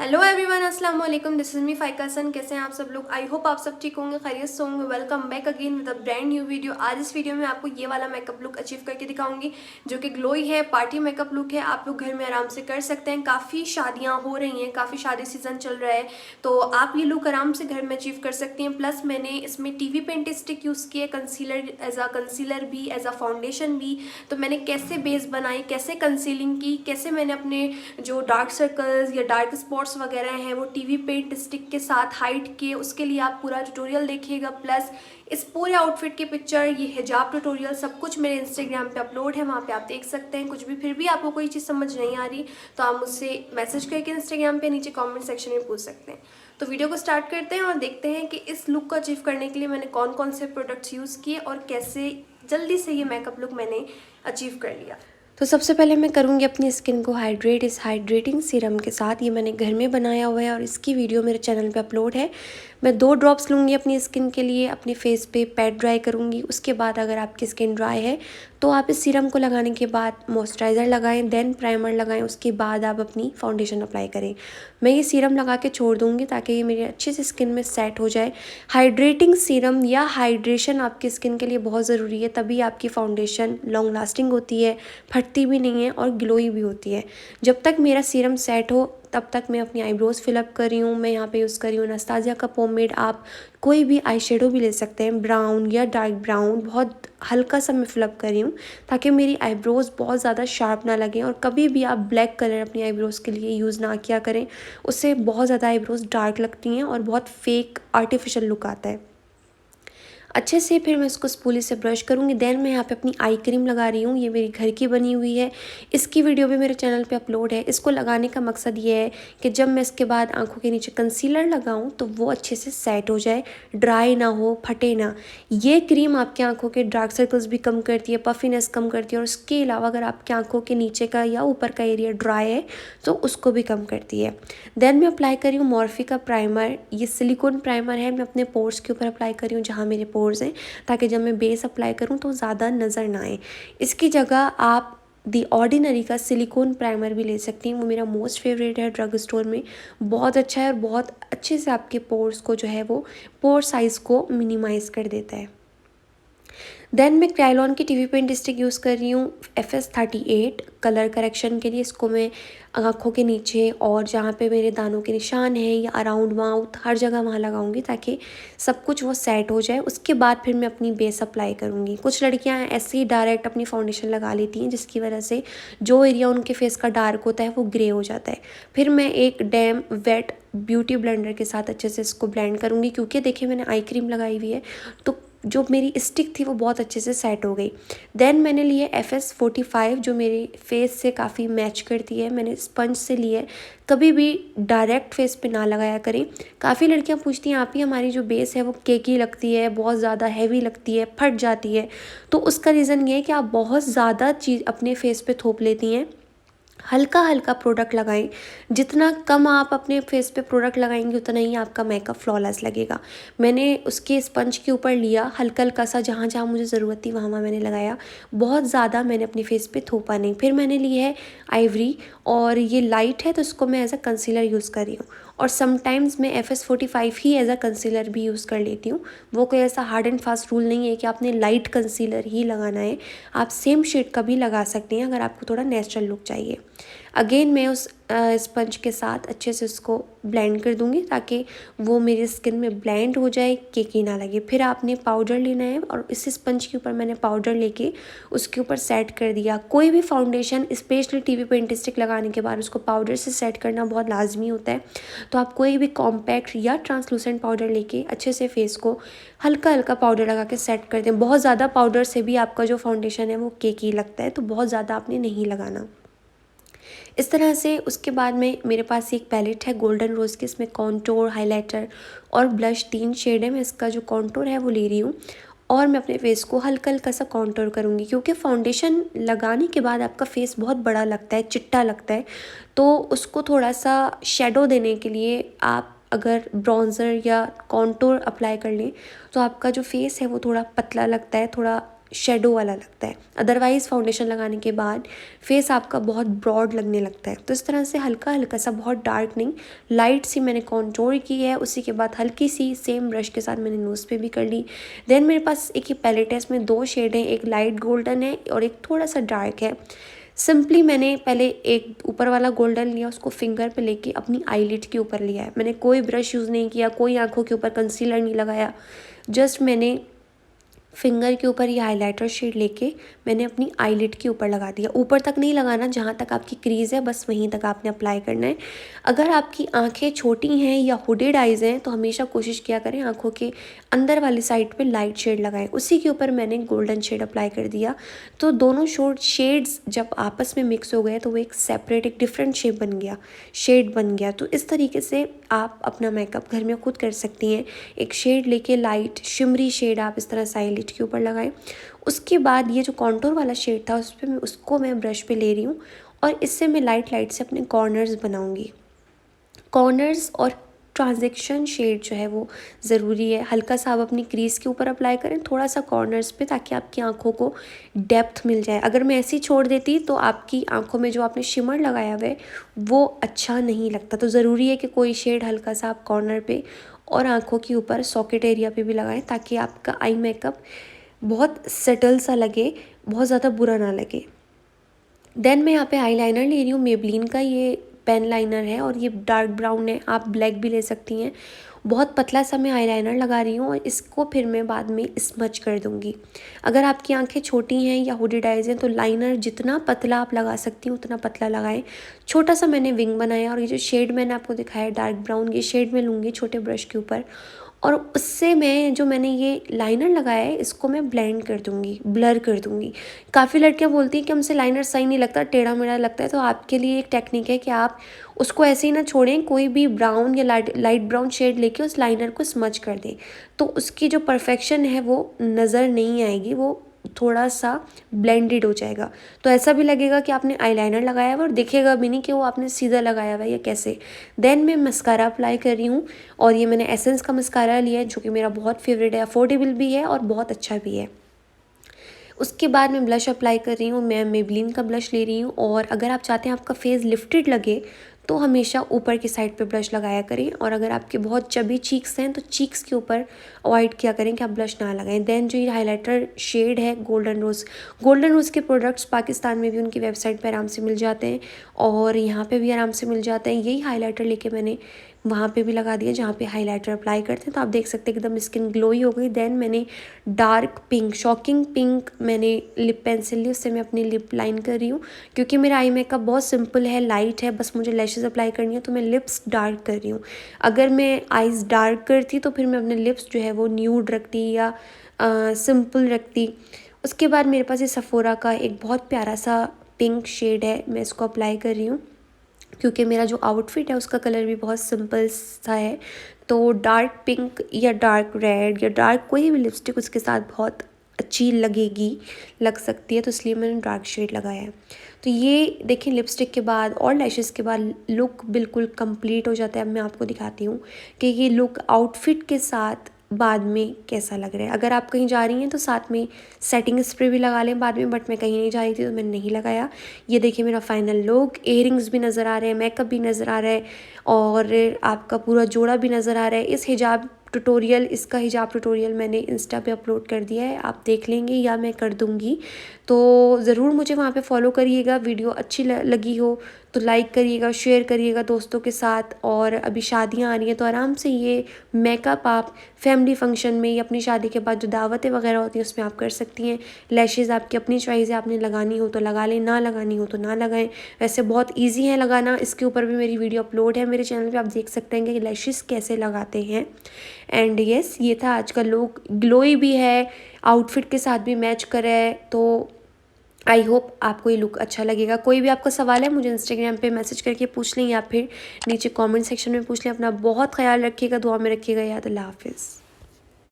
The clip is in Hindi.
हेलो एवरीवन, अस्सलाम वालेकुम। This is me Faika Hasan. कैसे हैं आप सब लोग? आई होप आप सब ठीक होंगे, खैरियत से होंगे। Welcome back again with a brand new video. आज इस वीडियो में आपको ये वाला मेकअप लुक अचीव करके दिखाऊंगी जो कि ग्लोई है, पार्टी मेकअप लुक है। आप लोग घर में आराम से कर सकते हैं। काफ़ी शादियाँ हो रही हैं, काफ़ी शादी सीजन चल रहा है, तो आप ये लुक आराम से घर में अचीव कर सकती हैं। प्लस मैंने इसमें टीवी पेंट स्टिक यूज़ किया, कंसीलर एज अ कंसीलर भी, एज अ फाउंडेशन भी। तो मैंने कैसे बेस बनाई, कैसे कंसीलिंग की, कैसे मैंने अपने जो डार्क सर्कल्स या डार्क स्पॉट्स वगैरह हैं वो टीवी पेंट स्टिक के साथ हाइड किए, उसके लिए आप पूरा ट्यूटोरियल देखिएगा। प्लस इस पूरे आउटफिट की पिक्चर, ये हिजाब ट्यूटोरियल, सब कुछ मेरे इंस्टाग्राम पे अपलोड है, वहाँ पे आप देख सकते हैं। कुछ भी फिर भी आपको कोई चीज़ समझ नहीं आ रही तो आप मुझसे मैसेज करके इंस्टाग्राम पे नीचे कमेंट सेक्शन में पूछ सकते हैं। तो वीडियो को स्टार्ट करते हैं और देखते हैं कि इस लुक को अचीव करने के लिए मैंने कौन कौन से प्रोडक्ट्स यूज़ किए और कैसे जल्दी से ये मेकअप लुक मैंने अचीव कर लिया। तो सबसे पहले मैं करूँगी अपनी स्किन को हाइड्रेट इस हाइड्रेटिंग सीरम के साथ। ये मैंने घर में बनाया हुआ है और इसकी वीडियो मेरे चैनल पे अपलोड है। मैं 2 ड्रॉप्स लूँगी अपनी स्किन के लिए, अपने फेस पे पैड ड्राई करूँगी। उसके बाद अगर आपकी स्किन ड्राई है तो आप इस सीरम को लगाने के बाद मॉइस्चराइज़र लगाएं, देन प्राइमर लगाएं, उसके बाद आप अपनी फाउंडेशन अप्लाई करें। मैं ये सीरम लगा के छोड़ दूँगी ताकि ये मेरी अच्छे से स्किन में सेट हो जाए। हाइड्रेटिंग सीरम या हाइड्रेशन आपकी स्किन के लिए बहुत ज़रूरी है, तभी आपकी फाउंडेशन लॉन्ग लास्टिंग होती है, फटती भी नहीं है और ग्लोई भी होती है। जब तक मेरा सीरम सेट हो तब तक मैं अपनी आईब्रोज़ फिलअप कर रही हूँ। मैं यहाँ पे यूज़ कर रही हूँ एनास्टेसिया का पोमेड। आप कोई भी आई शेडो भी ले सकते हैं, ब्राउन या डार्क ब्राउन। बहुत हल्का सा मैं फिलअप कर रही हूँ ताकि मेरी आईब्रोज़ बहुत ज़्यादा शार्प ना लगें। और कभी भी आप ब्लैक कलर अपनी आईब्रोज़ के लिए यूज़ ना किया करें, उससे बहुत ज़्यादा आईब्रोज़ डार्क लगती हैं और बहुत फेक आर्टिफिशियल लुक आता है। अच्छे से फिर मैं इसको स्पूली से ब्रश करूँगी। देन मैं यहाँ पे अपनी आई क्रीम लगा रही हूँ। ये मेरी घर की बनी हुई है, इसकी वीडियो भी मेरे चैनल पे अपलोड है। इसको लगाने का मकसद ये है कि जब मैं इसके बाद आंखों के नीचे कंसीलर लगाऊँ तो वो अच्छे से सेट हो जाए, ड्राई ना हो, फटे ना। ये क्रीम आपकी आंखों के डार्क सर्कल्स भी कम करती है, पफीनेस कम करती है, और उसके अलावा अगर आपकी आंखों के नीचे का या ऊपर का एरिया ड्राई है तो उसको भी कम करती है। देन मैं अप्लाई करी हूँ मॉर्फी का प्राइमर। ये सिलिकॉन प्राइमर है, मैं अपने पोर्स के ऊपर अप्लाई करी हूँ जहाँ मेरे पोर्स हैं, ताकि जब मैं बेस अप्लाई करूँ तो ज़्यादा नज़र ना आए। इसकी जगह आप दी ऑर्डिनरी का सिलिकॉन प्राइमर भी ले सकती हैं, वो मेरा मोस्ट फेवरेट है ड्रग स्टोर में। बहुत अच्छा है और बहुत अच्छे से आपके पोर्स को जो है वो पोर साइज़ को मिनिमाइज़ कर देता है। देन मैं क्रायोलॉन की टीवी पेंट स्टिक यूज़ कर रही हूँ FS38 कलर करेक्शन के लिए। इसको मैं आँखों के नीचे और जहाँ पे मेरे दानों के निशान हैं या अराउंड माउथ, हर जगह वहाँ लगाऊंगी ताकि सब कुछ वो सेट हो जाए। उसके बाद फिर मैं अपनी बेस अप्लाई करूँगी। कुछ लड़कियाँ ऐसे ही डायरेक्ट अपनी फाउंडेशन लगा लेती हैं, जिसकी वजह से जो एरिया उनके फेस का डार्क होता है वो ग्रे हो जाता है। फिर मैं एक डैम वेट ब्यूटी ब्लेंडर के साथ अच्छे से इसको ब्लेंड करूँगी, क्योंकि देखिए मैंने आई क्रीम लगाई हुई है तो जो मेरी स्टिक थी वो बहुत अच्छे से सेट हो गई। देन मैंने लिए FS45 जो मेरे फेस से काफ़ी मैच करती है। मैंने स्पंज से लिए। कभी भी डायरेक्ट फेस पे ना लगाया करें। काफ़ी लड़कियां पूछती हैं आप ही हमारी जो बेस है वो केकी लगती है, बहुत ज़्यादा हैवी लगती है, फट जाती है। तो उसका रीज़न ये है कि आप बहुत ज़्यादा चीज़ अपने फेस पे थोप लेती हैं। हल्का हल्का प्रोडक्ट लगाएं। जितना कम आप अपने फेस पे प्रोडक्ट लगाएंगे उतना ही आपका मेकअप फ्लॉलेस लगेगा। मैंने उसके स्पंज के ऊपर लिया, हल्का हल्का सा जहाँ जहाँ मुझे ज़रूरत थी वहाँ वहाँ मैंने लगाया। बहुत ज़्यादा मैंने अपने फेस पे थोपा नहीं। फिर मैंने ली है आइवरी, और ये लाइट है तो इसको मैं एज अ कंसीलर यूज़ कर रही हूँ। और समटाइम्स मैं FS45 ही एज अ कंसीलर भी यूज़ कर लेती हूँ। वो कोई ऐसा हार्ड एंड फास्ट रूल नहीं है कि आपने लाइट कंसीलर ही लगाना है। आप सेम शेड का भी लगा सकते हैं अगर आपको थोड़ा नेचुरल लुक चाहिए। अगेन मैं उस स्पंज के साथ अच्छे से उसको ब्लेंड कर दूंगी ताकि वो मेरी स्किन में ब्लेंड हो जाए, केकी ना लगे। फिर आपने पाउडर लेना है और इस स्पंज के ऊपर मैंने पाउडर लेके उसके ऊपर सेट कर दिया। कोई भी foundation specially TV paint stick लगाने के बाद उसको पाउडर से सेट करना बहुत लाजमी होता है। तो आप कोई भी कॉम्पैक्ट या ट्रांसलूसेंट पाउडर लेके अच्छे से फेस को हल्का हल्का पाउडर लगा के सेट कर दें। बहुत ज़्यादा पाउडर से भी आपका जो फाउंडेशन है वो केकी लगता है, तो बहुत ज़्यादा आपने नहीं लगाना। इस तरह से उसके बाद में मेरे पास एक पैलेट है गोल्डन रोज़ की, इसमें कॉन्टोर, हाइलाइटर और ब्लश 3 शेड है। मैं इसका जो कॉन्टोर है वो ले रही हूँ और मैं अपने फेस को हल्का हल्का सा कॉन्टोर करूँगी, क्योंकि फाउंडेशन लगाने के बाद आपका फेस बहुत बड़ा लगता है, चिट्टा लगता है। तो उसको थोड़ा सा शेडो देने के लिए आप अगर ब्राउज़र या कॉन्टोर अप्लाई कर लें तो आपका जो फेस है वो थोड़ा पतला लगता है, थोड़ा शेडो वाला लगता है। अदरवाइज़ फाउंडेशन लगाने के बाद फेस आपका बहुत ब्रॉड लगने लगता है। तो इस तरह से हल्का हल्का सा, बहुत डार्क नहीं, लाइट सी मैंने कॉन्टोर की है। उसी के बाद हल्की सी सेम ब्रश के साथ मैंने नोज़ पे भी कर ली। देन मेरे पास एक ही पैलेट है, इसमें 2 शेड हैं, एक लाइट गोल्डन है और एक थोड़ा सा डार्क है। सिंपली मैंने पहले एक ऊपर वाला गोल्डन लिया, उसको फिंगर पे लेके अपनी आईलिड के ऊपर लिया है। मैंने कोई ब्रश यूज़ नहीं किया, कोई आँखों के ऊपर कंसीलर नहीं लगाया, जस्ट मैंने फिंगर के ऊपर ये हाइलाइटर शेड लेके मैंने अपनी आईलिड के ऊपर लगा दिया। ऊपर तक नहीं लगाना, जहाँ तक आपकी क्रीज़ है बस वहीं तक आपने अप्लाई करना है। अगर आपकी आंखें छोटी हैं या हुडेड आइज़ हैं तो हमेशा कोशिश किया करें आंखों के अंदर वाली साइड पे लाइट शेड लगाएं। उसी के ऊपर मैंने गोल्डन शेड अप्लाई कर दिया। तो दोनों शेड्स जब आपस में मिक्स हो गए तो वो एक सेपरेट, एक डिफरेंट शेड बन गया। तो इस तरीके से आप अपना मेकअप घर में खुद कर सकती हैं। एक शेड लेके लाइट शिमरी शेड आप इस तरह से आईलिड के ऊपर लगाएं। उसके बाद ये जो कॉन्टूर वाला शेड था उसको मैं ब्रश पे ले रही हूँ और इससे मैं लाइट से अपने कॉर्नर्स बनाऊंगी। कॉर्नर्स और ट्रांजैक्शन शेड जो है वो ज़रूरी है। हल्का सा आप अपनी क्रीज़ के ऊपर अप्लाई करें, थोड़ा सा कॉर्नर्स पे, ताकि आपकी आंखों को डेप्थ मिल जाए। अगर मैं ऐसे ही छोड़ देती तो आपकी आंखों में जो आपने शिमर लगाया हुआ है वो अच्छा नहीं लगता। तो ज़रूरी है कि कोई शेड हल्का सा आप कॉर्नर पे और आंखों के ऊपर सॉकेट एरिया पे भी लगाएं, ताकि आपका आई मेकअप बहुत सेटल सा लगे, बहुत ज़्यादा बुरा ना लगे। देन मैं यहाँ पे आईलाइनर ले रही हूँ, मेबलिन का ये पेन लाइनर है और ये डार्क ब्राउन है, आप ब्लैक भी ले सकती हैं। बहुत पतला सा मैं आईलाइनर लगा रही हूँ और इसको फिर मैं बाद में स्मच कर दूँगी। अगर आपकी आंखें छोटी हैं या हुडेड आइज़ हैं तो लाइनर जितना पतला आप लगा सकती हैं उतना पतला लगाएं। छोटा सा मैंने विंग बनाया और ये जो शेड मैंने आपको दिखाया डार्क ब्राउन, ये शेड मैं लूँगी छोटे ब्रश के ऊपर और उससे मैंने ये लाइनर लगाया है इसको मैं ब्लेंड कर दूँगी, ब्लर कर दूँगी। काफ़ी लड़कियां बोलती हैं कि हमसे लाइनर सही नहीं लगता, टेढ़ा मेढ़ा लगता है। तो आपके लिए एक टेक्निक है कि आप उसको ऐसे ही ना छोड़ें, कोई भी ब्राउन या लाइट ब्राउन शेड लेके उस लाइनर को स्मच कर दें, तो उसकी जो परफेक्शन है वो नज़र नहीं आएगी, वो थोड़ा सा ब्लेंडेड हो जाएगा। तो ऐसा भी लगेगा कि आपने आईलाइनर लगाया हुआ और दिखेगा भी नहीं कि वो आपने सीधा लगाया हुआ है या कैसे। देन मैं मस्कारा अप्लाई कर रही हूँ और ये मैंने एसेंस का मस्कारा लिया है जो कि मेरा बहुत फेवरेट है, अफोर्डेबल भी है और बहुत अच्छा भी है। उसके बाद मैं ब्लश अप्लाई कर रही हूँ, मैं मेबलिन का ब्लश ले रही हूँ। और अगर आप चाहते हैं आपका फेस लिफ्टेड लगे तो हमेशा ऊपर की साइड पे ब्लश लगाया करें, और अगर आपके बहुत चबी चीक्स हैं तो चीक्स के ऊपर अवॉइड किया करें कि आप ब्लश ना लगाएं। देन जो ये हाइलाइटर शेड है गोल्डन रोज़ के प्रोडक्ट्स पाकिस्तान में भी उनकी वेबसाइट पर आराम से मिल जाते हैं और यहाँ पे भी आराम से मिल जाते हैं। यही हाइलाइटर लेके मैंने वहाँ पे भी लगा दिया जहाँ पे हाइलाइटर अप्लाई करते हैं, तो आप देख सकते हैं एकदम स्किन ग्लोई हो गई। देन मैंने डार्क पिंक, शॉकिंग पिंक मैंने लिप पेंसिल ली, उससे मैं अपनी लिप लाइन कर रही हूँ। क्योंकि मेरा आई मेकअप बहुत सिंपल है, लाइट है, बस मुझे लैशेज़ अप्लाई करनी है तो मैं लिप्स डार्क कर रही हूँ। अगर मैं आईज़ डार्क करती तो फिर मैं अपने लिप्स जो है वो न्यूड रखती या सिंपल रखती। उसके बाद मेरे पास ये सफोरा का एक बहुत प्यारा सा पिंक शेड है, मैं इसको अप्लाई कर रही हूँ क्योंकि मेरा जो आउटफिट है उसका कलर भी बहुत सिंपल सा है। तो डार्क पिंक या डार्क रेड या डार्क कोई भी लिपस्टिक उसके साथ बहुत अच्छी लग सकती है, तो इसलिए मैंने डार्क शेड लगाया है। तो ये देखिए लिपस्टिक के बाद और लैशेज़ के बाद लुक बिल्कुल कंप्लीट हो जाता है। अब मैं आपको दिखाती हूँ कि ये लुक आउटफिट के साथ बाद में कैसा लग रहा है। अगर आप कहीं जा रही हैं तो साथ में सेटिंग स्प्रे भी लगा लें बाद में, बट मैं कहीं नहीं जा रही थी तो मैंने नहीं लगाया। ये देखिए मेरा फाइनल लुक, इयररिंग्स भी नज़र आ रहे हैं, मेकअप भी नज़र आ रहा है और आपका पूरा जोड़ा भी नज़र आ रहा है। इसका हिजाब ट्यूटोरियल मैंने इंस्टा पे अपलोड कर दिया है, आप देख लेंगे या मैं कर दूँगी, तो ज़रूर मुझे वहाँ पे फॉलो करिएगा। वीडियो अच्छी लगी हो तो लाइक करिएगा, शेयर करिएगा दोस्तों के साथ। और अभी शादियाँ आ रही हैं तो आराम से ये मेकअप आप फैमिली फंक्शन में या अपनी शादी के बाद जो दावतें वगैरह होती हैं उसमें आप कर सकती हैं। लैशेज़ आपकी अपनी चॉइस है, आपने लगानी हो तो लगा लें, ना लगानी हो तो ना लगाएं। वैसे बहुत ईजी है लगाना, इसके ऊपर भी मेरी वीडियो अपलोड है मेरे चैनल पे, आप देख सकते हैं कि लैशेज़ कैसे लगाते हैं। एंड यस, ये था आज का लुक, ग्लोई भी है, आउटफिट के साथ भी मैच करे है। तो आई होप आपको ये लुक अच्छा लगेगा। कोई भी आपका सवाल है मुझे इंस्टाग्राम पे मैसेज करके पूछ लें या फिर नीचे कमेंट सेक्शन में पूछ लें। अपना बहुत ख्याल रखिएगा, दुआ में रखिएगा, याद। अल्लाह हाफिज़।